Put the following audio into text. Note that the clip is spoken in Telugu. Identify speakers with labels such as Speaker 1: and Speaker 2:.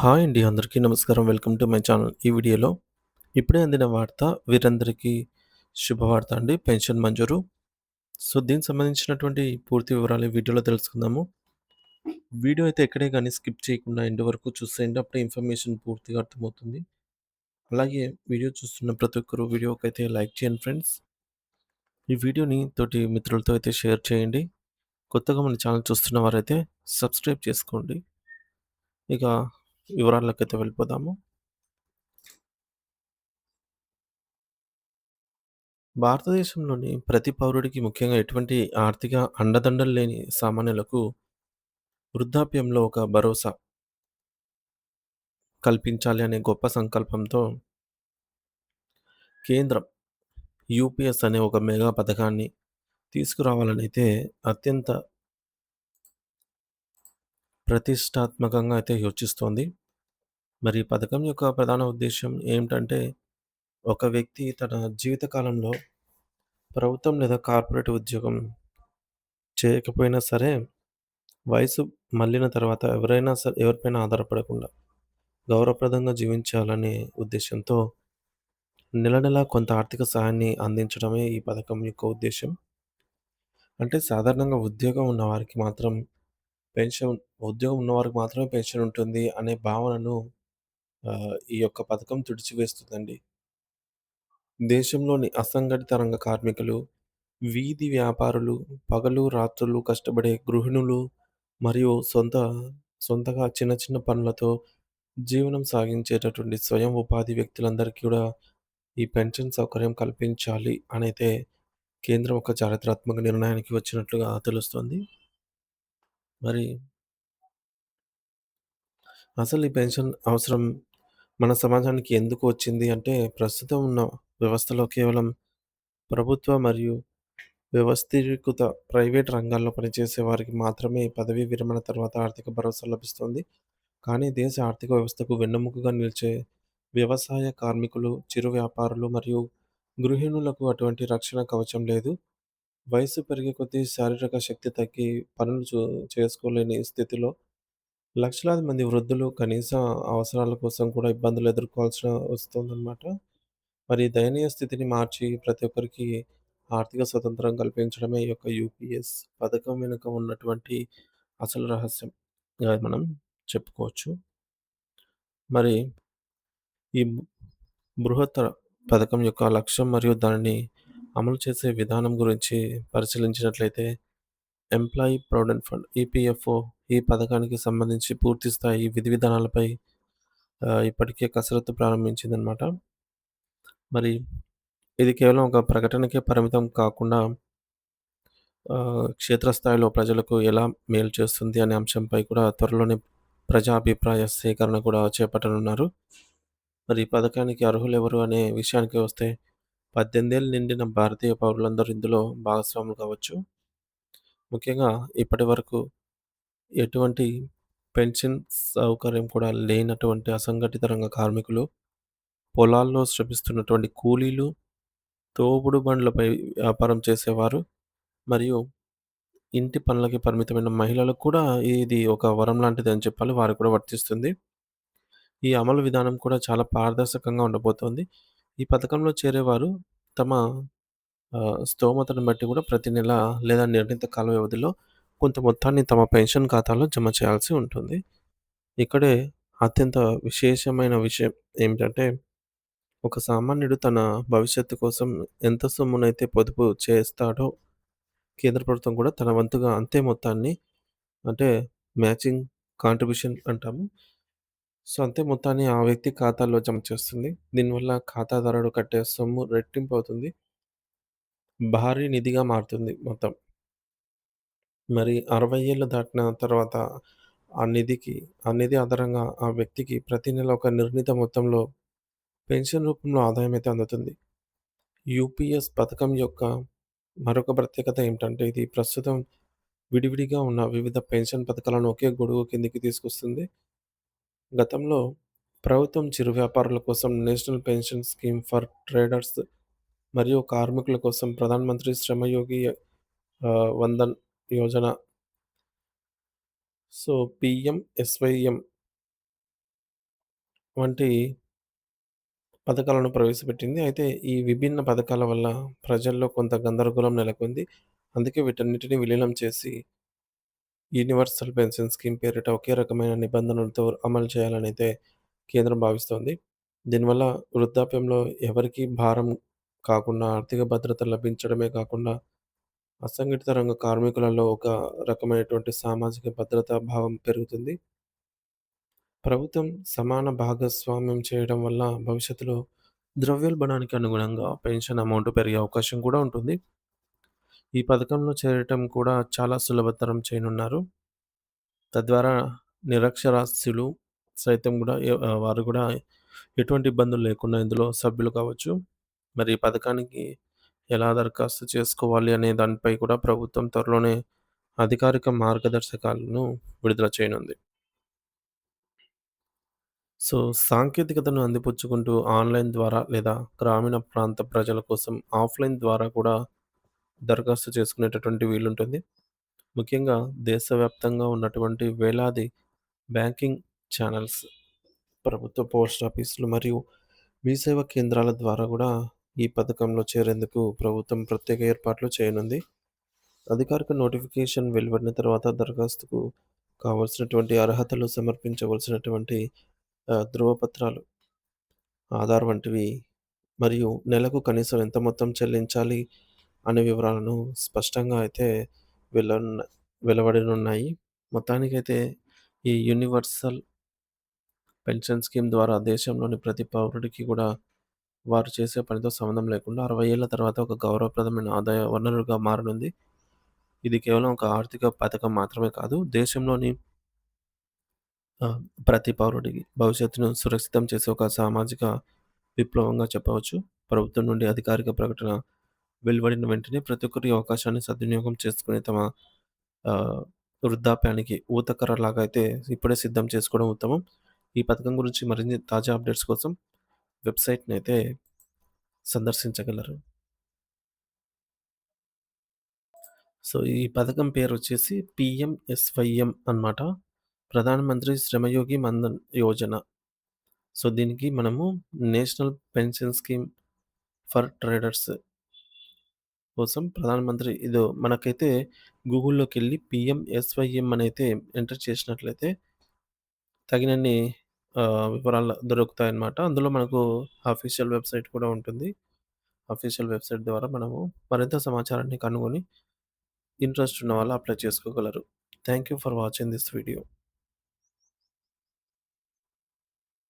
Speaker 1: హాయ్ అండి. అందరికీ నమస్కారం. Welcome to my channel. ఈ వీడియోలో ఇప్పుడే అందిన వార్త వీరందరికీ శుభవార్త అండి. పెన్షన్ మంజూరు. సో, దీనికి సంబంధించినటువంటి పూర్తి వివరాలు ఈ వీడియోలో తెలుసుకుందాము. వీడియో అయితే ఎక్కడే గాని స్కిప్ చేయకుండా ఎండ్ వరకు చూసేయండి. అప్పుడే ఇన్ఫర్మేషన్ పూర్తిగా అర్థమవుతుంది. అలాగే వీడియో చూస్తున్న ప్రతి ఒక్కరు వీడియోకైతే లైక్ చేయండి ఫ్రెండ్స్. ఈ వీడియోని తోటి మిత్రులతో అయితే షేర్ చేయండి. కొత్తగా మన ఛానల్ చూస్తున్న వారైతే సబ్స్క్రైబ్ చేసుకోండి. ఇక వివరాల్లోకైతే వెళ్ళిపోదాము. భారతదేశంలోని ప్రతి పౌరుడికి ముఖ్యంగా ఎటువంటి ఆర్థిక అండదండలు లేని సామాన్యులకు వృద్ధాప్యంలో ఒక భరోసా కల్పించాలి అనే గొప్ప సంకల్పంతో కేంద్రం యూపీఎస్ అనే ఒక మెగా పథకాన్ని తీసుకురావాలనైతే అత్యంత ప్రతిష్టాత్మకంగా అయితే యోచిస్తోంది. మరి ఈ పథకం యొక్క ప్రధాన ఉద్దేశ్యం ఏమిటంటే ఒక వ్యక్తి తన జీవిత కాలంలో ప్రభుత్వం లేదా కార్పొరేట్ ఉద్యోగం చేయకపోయినా సరే వయసు మళ్ళిన తర్వాత ఎవరిపైన ఆధారపడకుండా గౌరవప్రదంగా జీవించాలనే ఉద్దేశ్యంతో నెల నెలా కొంత ఆర్థిక సహాయాన్ని అందించడమే ఈ పథకం యొక్క ఉద్దేశ్యం. అంటే సాధారణంగా పెన్షన్ ఉద్యోగం ఉన్నవారికి మాత్రమే పెన్షన్ ఉంటుంది అనే భావనను ఈ యొక్క పథకం తుడిచివేస్తుందండి. దేశంలోని అసంఘటిత రంగ కార్మికులు, వీధి వ్యాపారులు, పగలు రాత్రులు కష్టపడే గృహిణులు మరియు సొంతగా చిన్న చిన్న పనులతో జీవనం సాగించేటటువంటి స్వయం ఉపాధి వ్యక్తులందరికీ కూడా ఈ పెన్షన్ సౌకర్యం కల్పించాలి అనైతే కేంద్రం ఒక చారిత్రాత్మక నిర్ణయానికి వచ్చినట్లుగా తెలుస్తోంది. మరి అసలు ఈ పెన్షన్ అవసరం మన సమాజానికి ఎందుకు వచ్చింది అంటే, ప్రస్తుతం ఉన్న వ్యవస్థలో కేవలం ప్రభుత్వ మరియు వ్యవస్థీకృత ప్రైవేట్ రంగాల్లో పనిచేసే వారికి మాత్రమే పదవీ విరమణ తర్వాత ఆర్థిక భరోసా లభిస్తుంది. కానీ దేశ ఆర్థిక వ్యవస్థకు వెన్నెముకగా నిలిచే వ్యవసాయ కార్మికులు, చిరు వ్యాపారులు మరియు గృహిణులకు అటువంటి రక్షణ కవచం లేదు. వయస్సు పెరిగే కొద్దీ శారీరక శక్తి తగ్గి పనులు చేసుకోలేని స్థితిలో లక్షలాది మంది వృద్ధులు కనీస అవసరాల కోసం కూడా ఇబ్బందులు ఎదుర్కోవాల్సిన వస్తుందన్నమాట. మరి ఈ దయనీయ స్థితిని మార్చి ప్రతి ఒక్కరికి ఆర్థిక స్వతంత్రం కల్పించడమే ఈ యొక్క యూపీఎస్ పథకం వెనుక ఉన్నటువంటి అసలు రహస్యంగా మనం చెప్పుకోవచ్చు. మరి ఈ బృహత్తర పథకం యొక్క లక్ష్యం మరియు దానిని అమలు చేసే విధానం గురించి పరిశీలించినట్లయితే ఎంప్లాయీ ప్రొవిడెంట్ ఫండ్ ఈపీఎఫ్ఓ ఈ పథకానికి సంబంధించి పూర్తి స్థాయి విధి విధానాలపై ఇప్పటికే కసరత్తు ప్రారంభించిందనమాట. మరి ఇది కేవలం ఒక ప్రకటనకే పరిమితం కాకుండా క్షేత్రస్థాయిలో ప్రజలకు ఎలా మేలు చేస్తుంది అనే అంశంపై కూడా త్వరలోనే ప్రజా అభిప్రాయ సేకరణ కూడా చేపట్టనున్నారు. మరి ఈ పథకానికి అర్హులెవరు అనే విషయానికి వస్తే 18 ఏళ్ళు నిండిన భారతీయ పౌరులందరూ ఇందులో భాగస్వాములు కావచ్చు. ముఖ్యంగా ఇప్పటివరకు ఎటువంటి పెన్షన్ సౌకర్యం కూడా లేనటువంటి అసంఘటిత రంగ కార్మికులు, పొలాల్లో శ్రమిస్తున్నటువంటి కూలీలు, తోపుడు బండ్లపై వ్యాపారం చేసేవారు మరియు ఇంటి పనులకి పరిమితమైన మహిళలకు కూడా ఇది ఒక వరం లాంటిదని చెప్పాలి. వారికి కూడా వర్తిస్తుంది. ఈ అమలు విధానం కూడా చాలా పారదర్శకంగా ఉండబోతోంది. ఈ పథకంలో చేరేవారు తమ స్తోమతను బట్టి కూడా ప్రతి నెల లేదా నిర్ణీత కాల వ్యవధిలో కొంత మొత్తాన్ని తమ పెన్షన్ ఖాతాలో జమ చేయాల్సి ఉంటుంది. ఇక్కడే అత్యంత విశేషమైన విషయం ఏమిటంటే, ఒక సామాన్యుడు తన భవిష్యత్తు కోసం ఎంత సొమ్మునైతే పొదుపు చేస్తాడో, కేంద్ర ప్రభుత్వం కూడా తన వంతుగా అంతే మొత్తాన్ని అంటే మ్యాచింగ్ కాంట్రిబ్యూషన్ అంటాము. సో, అంతే మొత్తాన్ని ఆ వ్యక్తి ఖాతాలో జమ చేస్తుంది. దీనివల్ల ఖాతాదారుడు కట్టే సొమ్ము రెట్టింపవుతుంది. భారీ నిధిగా మారుతుంది మొత్తం. మరి 60 ఏళ్ళు దాటిన తర్వాత ఆ నిధి ఆధారంగా ఆ వ్యక్తికి ప్రతి నెల ఒక నిర్ణీత మొత్తంలో పెన్షన్ రూపంలో ఆదాయం అయితే అందుతుంది. యూపీఎస్ పథకం యొక్క మరొక ప్రత్యేకత ఏమిటంటే, ఇది ప్రస్తుతం విడివిడిగా ఉన్న వివిధ పెన్షన్ పథకాలను ఒకే గొడుగు కిందికి తీసుకొస్తుంది. గతంలో ప్రభుత్వం చిరు వ్యాపారుల కోసం national pension scheme for traders మరియు కార్మికుల కోసం ప్రధాన్ మంత్రి శ్రమయోగి వందన్ యోజన, సో పీఎంఎస్వైఎం వంటి పథకాలను ప్రవేశపెట్టింది. అయితే ఈ విభిన్న పథకాల వల్ల ప్రజల్లో కొంత గందరగోళం నెలకొంది. అందుకే వీటన్నిటిని విలీనం చేసి యూనివర్సల్ పెన్షన్ స్కీమ్ పేరిట ఒకే రకమైన నిబంధనలతో అమలు చేయాలనైతే కేంద్రం భావిస్తోంది. దీనివల్ల వృద్ధాప్యంలో ఎవరికీ భారం కాకుండా ఆర్థిక భద్రత లభించడమే కాకుండా అసంఘటిత రంగ కార్మికులలో ఒక రకమైనటువంటి సామాజిక భద్రతా భావం పెరుగుతుంది. ప్రభుత్వం సమాన భాగస్వామ్యం చేయడం వల్ల భవిష్యత్తులో ద్రవ్యోల్బణానికి అనుగుణంగా పెన్షన్ అమౌంట్ పెరిగే అవకాశం కూడా ఉంటుంది. ఈ పథకంలో చేరటం కూడా చాలా సులభతరం చేయనున్నారు. తద్వారా నిరక్షరాస్యులు సైతం గూడా వారు గూడా ఎటువంటి ఇబ్బందులు లేకుండా ఇందులో సభ్యులు కావచ్చు. మరి ఈ పథకానికి ఎలా దరఖాస్తు చేసుకోవాలి అనే దానిపై కూడా ప్రభుత్వం త్వరలోనే అధికారిక మార్గదర్శకాలను విడుదల చేయనుంది. సో, సాంకేతికతను అందిపుచ్చుకుంటూ ఆన్‌లైన్ ద్వారా లేదా గ్రామీణ ప్రాంత ప్రజల కోసం ఆఫ్‌లైన్ ద్వారా కూడా దరఖాస్తు చేసుకునేటటువంటి వీలుంటుంది. ముఖ్యంగా దేశవ్యాప్తంగా ఉన్నటువంటి వేలాది బ్యాంకింగ్ ఛానెల్స్, ప్రభుత్వ పోస్ట్ ఆఫీసులు మరియు మీ సేవా కేంద్రాల ద్వారా గూడా ఈ పథకంలో చేరేందుకు ప్రభుత్వం ప్రత్యేక ఏర్పాట్లు చేయనుంది. అధికారిక నోటిఫికేషన్ వెలువడిన తర్వాత దరఖాస్తుకు కావాల్సినటువంటి అర్హతలు సమర్పించవలసినటువంటి ధృవపత్రాలు, ఆధార్ వంటివి మరియు నెలకు కనీసం ఎంత మొత్తం చెల్లించాలి అనే వివరాలను స్పష్టంగా అయితే వెల్లనున్న వెలువడనున్నాయి. మొత్తానికైతే ఈ యూనివర్సల్ పెన్షన్ స్కీమ్ ద్వారా దేశంలోని ప్రతి పౌరుడికి కూడా వారు చేసే పనితో సంబంధం లేకుండా 60 ఏళ్ల తర్వాత ఒక గౌరవప్రదమైన ఆదాయ వనరుగా మారనుంది. ఇది కేవలం ఒక ఆర్థిక పథకం మాత్రమే కాదు. దేశంలోని ప్రతి పౌరుడికి భవిష్యత్తును సురక్షితం చేసే ఒక సామాజిక విప్లవంగా చెప్పవచ్చు. ప్రభుత్వం నుండి అధికారిక ప్రకటన వెలువడిన వెంటనే ప్రతి ఒక్కరు ఈ అవకాశాన్ని సద్వినియోగం చేసుకొని తమ ఆహ్, వృద్ధాప్యానికి ఊతకర్రలాగా అయితే ఇప్పుడే సిద్ధం చేసుకోవడం ఉత్తమం. ఈ పథకం గురించి మరిన్ని తాజా అప్డేట్స్ కోసం వెబ్‌సైట్‌నైతే సందర్శించగలరు. సో, ఈ పథకం పేరొచ్చేసి పీఎంఎస్‌వైఎం అన్నమాట. ప్రధాన మంత్రి శ్రమయోగి మన్‌ధన్ యోజన. సో, దీనికి మనము national pension scheme for traders కోసం ప్రధానమంత్రి ఇదో మనకైతే గూగుల్‌లోకెళ్ళి పీఎంఎస్‌వైఎం అనైతే ఎంటర్ చేసినట్లయితే తగినన్ని వివరాలు దొరుకుతాయన్నమాట. అందులో మనకు అఫీషియల్ వెబ్‌సైట్ కూడా ఉంటుంది. అఫీషియల్ వెబ్‌సైట్ ద్వారా మనము మరింత సమాచారాన్ని కనుగొని ఇంట్రెస్ట్ ఉన్నవాళ్ళు అప్లై చేసుకోగలరు. Thank you for watching this video.